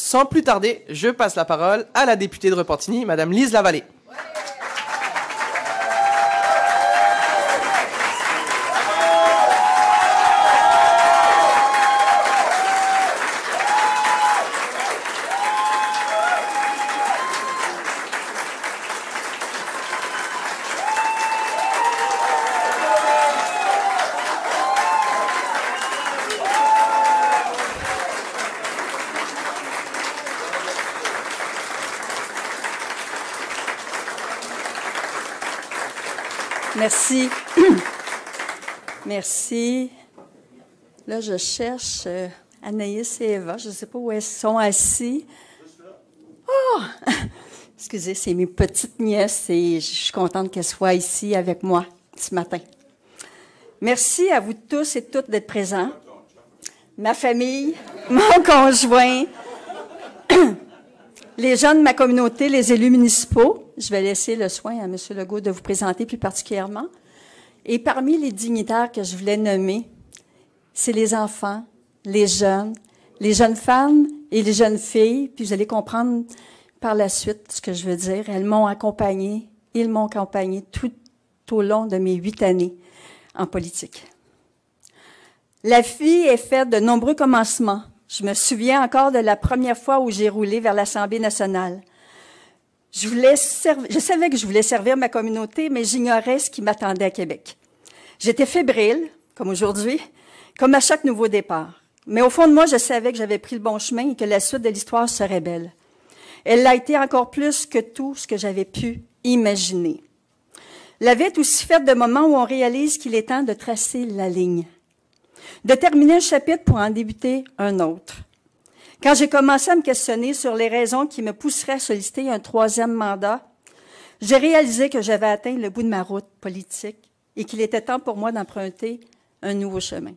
sans plus tarder, je passe la parole à la députée de Repentigny, Madame Lise Lavallée. Merci. Merci. Là, je cherche Anaïs et Eva. Je ne sais pas où elles sont assises. Oh! Excusez, c'est mes petites nièces et je suis contente qu'elles soient ici avec moi ce matin. Merci à vous tous et toutes d'être présents. Ma famille, mon conjoint, les gens de ma communauté, les élus municipaux. Je vais laisser le soin à M. Legault de vous présenter plus particulièrement. Et parmi les dignitaires que je voulais nommer, c'est les enfants, les jeunes femmes et les jeunes filles. Puis vous allez comprendre par la suite ce que je veux dire. Ils m'ont accompagné tout au long de mes 8 années en politique. La vie est faite de nombreux commencements. Je me souviens encore de la première fois où j'ai roulé vers l'Assemblée nationale. Je savais que je voulais servir ma communauté, mais j'ignorais ce qui m'attendait à Québec. J'étais fébrile, comme aujourd'hui, comme à chaque nouveau départ. Mais au fond de moi, je savais que j'avais pris le bon chemin et que la suite de l'histoire serait belle. Elle l'a été encore plus que tout ce que j'avais pu imaginer. La vie est aussi faite de moments où on réalise qu'il est temps de tracer la ligne, de terminer un chapitre pour en débuter un autre. Quand j'ai commencé à me questionner sur les raisons qui me pousseraient à solliciter un 3e mandat, j'ai réalisé que j'avais atteint le bout de ma route politique et qu'il était temps pour moi d'emprunter un nouveau chemin.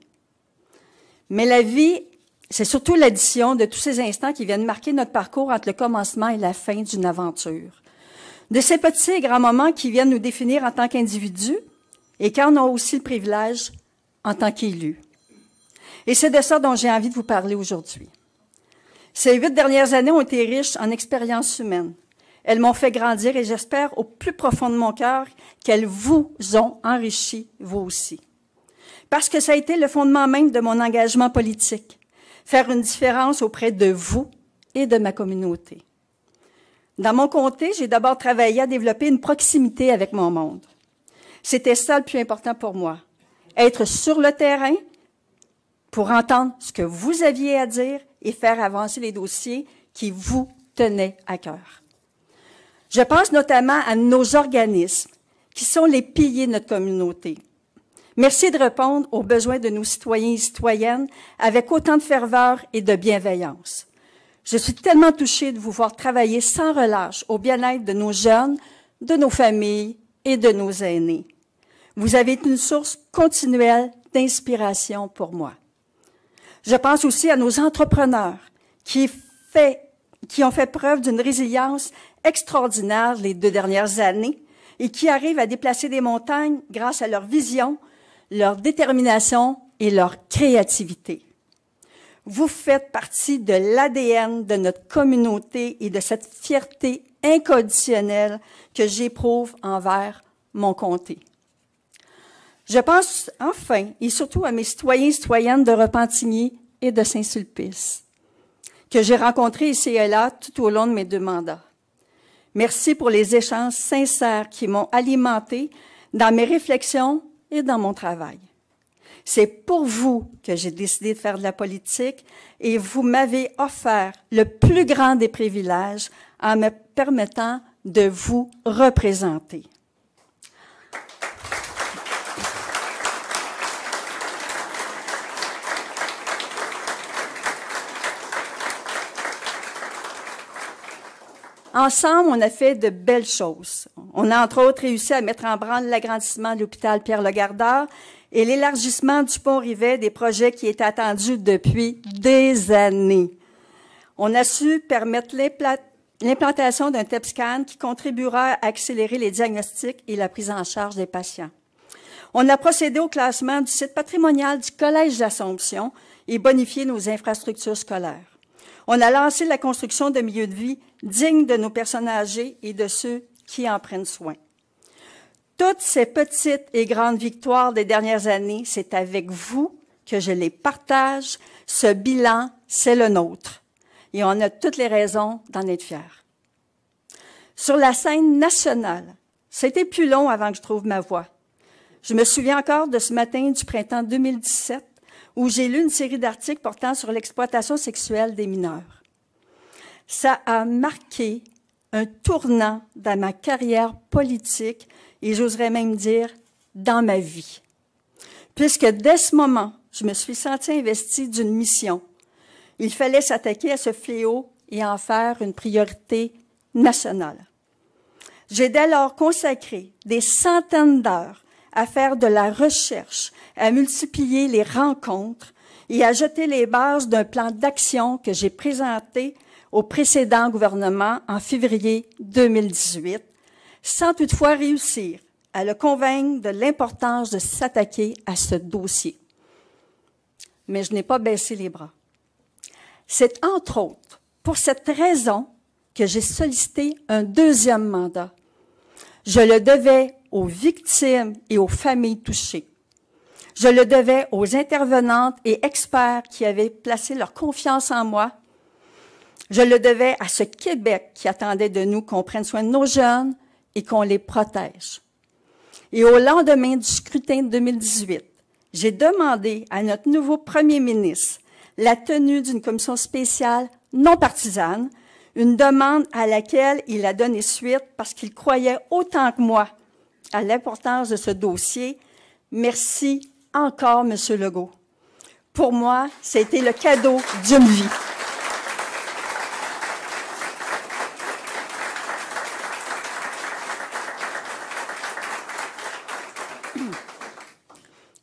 Mais la vie, c'est surtout l'addition de tous ces instants qui viennent marquer notre parcours entre le commencement et la fin d'une aventure. De ces petits et grands moments qui viennent nous définir en tant qu'individus et qui en ont aussi le privilège en tant qu'élus. Et c'est de ça dont j'ai envie de vous parler aujourd'hui. Ces 8 dernières années ont été riches en expériences humaines. Elles m'ont fait grandir et j'espère au plus profond de mon cœur qu'elles vous ont enrichi, vous aussi. Parce que ça a été le fondement même de mon engagement politique, faire une différence auprès de vous et de ma communauté. Dans mon comté, j'ai d'abord travaillé à développer une proximité avec mon monde. C'était ça le plus important pour moi, être sur le terrain pour entendre ce que vous aviez à dire et faire avancer les dossiers qui vous tenaient à cœur. Je pense notamment à nos organismes, qui sont les piliers de notre communauté. Merci de répondre aux besoins de nos citoyens et citoyennes avec autant de ferveur et de bienveillance. Je suis tellement touchée de vous voir travailler sans relâche au bien-être de nos jeunes, de nos familles et de nos aînés. Vous avez été une source continuelle d'inspiration pour moi. Je pense aussi à nos entrepreneurs qui ont fait preuve d'une résilience extraordinaire les 2 dernières années et qui arrivent à déplacer des montagnes grâce à leur vision, leur détermination et leur créativité. Vous faites partie de l'ADN de notre communauté et de cette fierté inconditionnelle que j'éprouve envers mon comté. Je pense enfin et surtout à mes citoyens et citoyennes de Repentigny et de Saint-Sulpice, que j'ai rencontrés ici et là tout au long de mes 2 mandats. Merci pour les échanges sincères qui m'ont alimenté dans mes réflexions et dans mon travail. C'est pour vous que j'ai décidé de faire de la politique et vous m'avez offert le plus grand des privilèges en me permettant de vous représenter. Ensemble, on a fait de belles choses. On a entre autres réussi à mettre en branle l'agrandissement de l'hôpital Pierre-Legardeur et l'élargissement du pont-Rivet, des projets qui étaient attendus depuis des années. On a su permettre l'implantation d'un TEP-scan qui contribuera à accélérer les diagnostics et la prise en charge des patients. On a procédé au classement du site patrimonial du Collège d'Assomption et bonifié nos infrastructures scolaires. On a lancé la construction de milieux de vie dignes de nos personnes âgées et de ceux qui en prennent soin. Toutes ces petites et grandes victoires des dernières années, c'est avec vous que je les partage. Ce bilan, c'est le nôtre. Et on a toutes les raisons d'en être fiers. Sur la scène nationale, c'était plus long avant que je trouve ma voie. Je me souviens encore de ce matin du printemps 2017 où j'ai lu une série d'articles portant sur l'exploitation sexuelle des mineurs. Ça a marqué un tournant dans ma carrière politique et j'oserais même dire dans ma vie. Puisque dès ce moment, je me suis sentie investie d'une mission. Il fallait s'attaquer à ce fléau et en faire une priorité nationale. J'ai dès lors consacré des centaines d'heures à faire de la recherche, à multiplier les rencontres et à jeter les bases d'un plan d'action que j'ai présenté au précédent gouvernement en février 2018, sans toutefois réussir à le convaincre de l'importance de s'attaquer à ce dossier. Mais je n'ai pas baissé les bras. C'est entre autres pour cette raison que j'ai sollicité un deuxième mandat. Je le devais aux victimes et aux familles touchées. Je le devais aux intervenantes et experts qui avaient placé leur confiance en moi. Je le devais à ce Québec qui attendait de nous qu'on prenne soin de nos jeunes et qu'on les protège. Et au lendemain du scrutin de 2018, j'ai demandé à notre nouveau premier ministre la tenue d'une commission spéciale non partisane, une demande à laquelle il a donné suite parce qu'il croyait autant que moi à l'importance de ce dossier. Merci encore, M. Legault. Pour moi, c'était le cadeau d'une vie.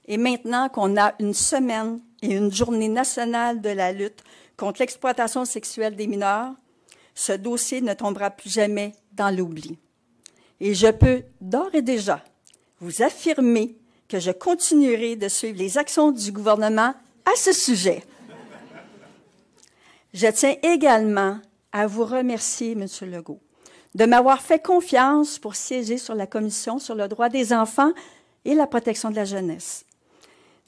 Et maintenant qu'on a une semaine et une journée nationale de la lutte contre l'exploitation sexuelle des mineurs, ce dossier ne tombera plus jamais dans l'oubli. Et je peux d'ores et déjà vous affirmer que je continuerai de suivre les actions du gouvernement à ce sujet. Je tiens également à vous remercier, M. Legault, de m'avoir fait confiance pour siéger sur la Commission sur le droit des enfants et la protection de la jeunesse.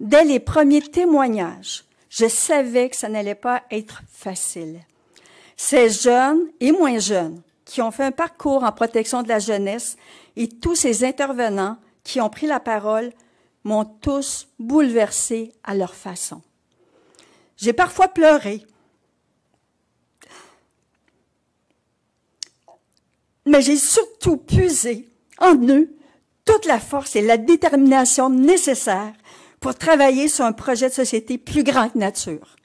Dès les premiers témoignages, je savais que ça n'allait pas être facile. Ces jeunes et moins jeunes qui ont fait un parcours en protection de la jeunesse et tous ces intervenants qui ont pris la parole m'ont tous bouleversée à leur façon. J'ai parfois pleuré, mais j'ai surtout puisé en eux toute la force et la détermination nécessaires pour travailler sur un projet de société plus grand que nature.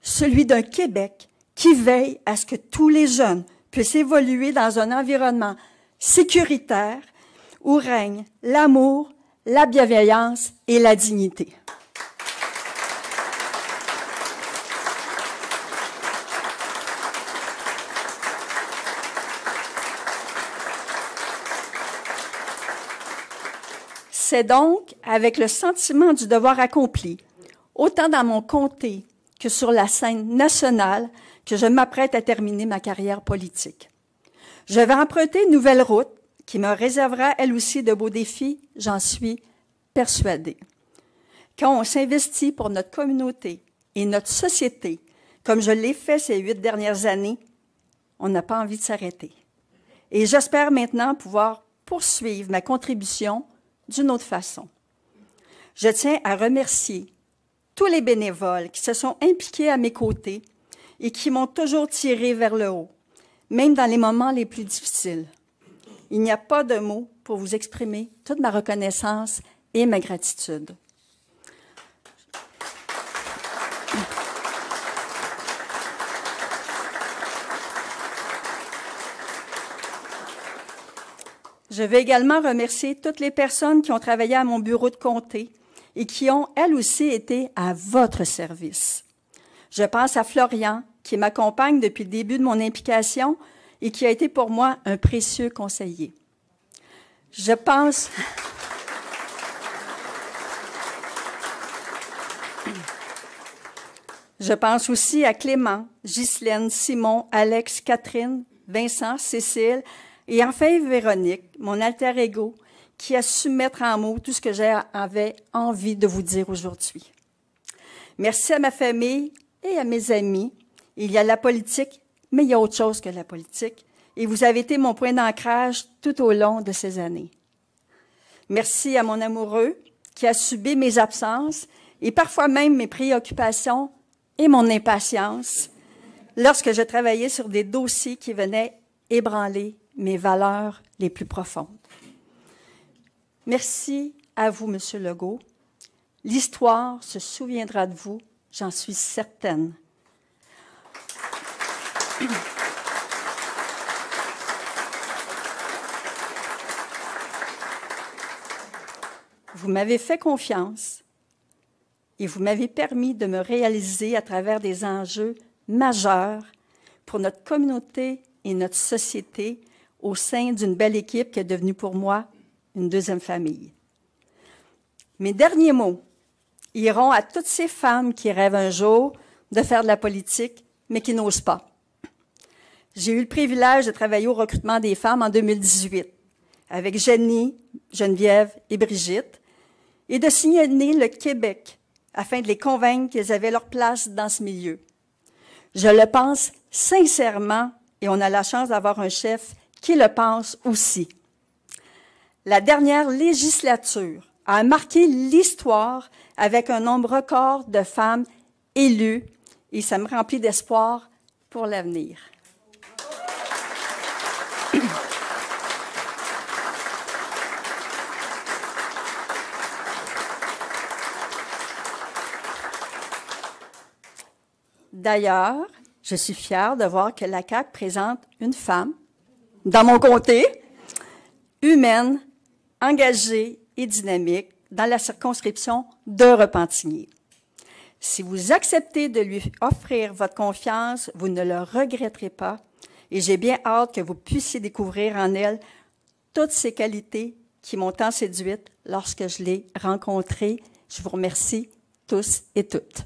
Celui d'un Québec qui veille à ce que tous les jeunes puissent évoluer dans un environnement sécuritaire où règne l'amour, la bienveillance et la dignité. C'est donc avec le sentiment du devoir accompli, autant dans mon comté que sur la scène nationale, que je m'apprête à terminer ma carrière politique. Je vais emprunter une nouvelle route qui me réservera elle aussi de beaux défis, j'en suis persuadée. Quand on s'investit pour notre communauté et notre société, comme je l'ai fait ces 8 dernières années, on n'a pas envie de s'arrêter. Et j'espère maintenant pouvoir poursuivre ma contribution d'une autre façon. Je tiens à remercier tous les bénévoles qui se sont impliqués à mes côtés et qui m'ont toujours tiré vers le haut, même dans les moments les plus difficiles. Il n'y a pas de mots pour vous exprimer toute ma reconnaissance et ma gratitude. Je veux également remercier toutes les personnes qui ont travaillé à mon bureau de comté et qui ont, elles aussi, été à votre service. Je pense à Florian, qui m'accompagne depuis le début de mon implication et qui a été pour moi un précieux conseiller. Je pense Je pense aussi à Clément, Ghislaine, Simon, Alex, Catherine, Vincent, Cécile et enfin Véronique, mon alter ego, qui a su mettre en mots tout ce que j'avais envie de vous dire aujourd'hui. Merci à ma famille et à mes amis. Il y a la politique, mais il y a autre chose que la politique. Et vous avez été mon point d'ancrage tout au long de ces années. Merci à mon amoureux qui a subi mes absences et parfois même mes préoccupations et mon impatience lorsque je travaillais sur des dossiers qui venaient ébranler mes valeurs les plus profondes. Merci à vous, Monsieur Legault. L'histoire se souviendra de vous, j'en suis certaine. Vous m'avez fait confiance et vous m'avez permis de me réaliser à travers des enjeux majeurs pour notre communauté et notre société au sein d'une belle équipe qui est devenue pour moi une deuxième famille. Mes derniers mots iront à toutes ces femmes qui rêvent un jour de faire de la politique, mais qui n'osent pas. J'ai eu le privilège de travailler au recrutement des femmes en 2018 avec Jenny, Geneviève et Brigitte et de sillonner le Québec afin de les convaincre qu'elles avaient leur place dans ce milieu. Je le pense sincèrement et on a la chance d'avoir un chef qui le pense aussi. La dernière législature a marqué l'histoire avec un nombre record de femmes élues et ça me remplit d'espoir pour l'avenir. D'ailleurs, je suis fière de voir que la CAQ présente une femme, dans mon comté, humaine, engagée et dynamique dans la circonscription de Repentigny. Si vous acceptez de lui offrir votre confiance, vous ne le regretterez pas et j'ai bien hâte que vous puissiez découvrir en elle toutes ces qualités qui m'ont tant séduite lorsque je l'ai rencontrée. Je vous remercie tous et toutes.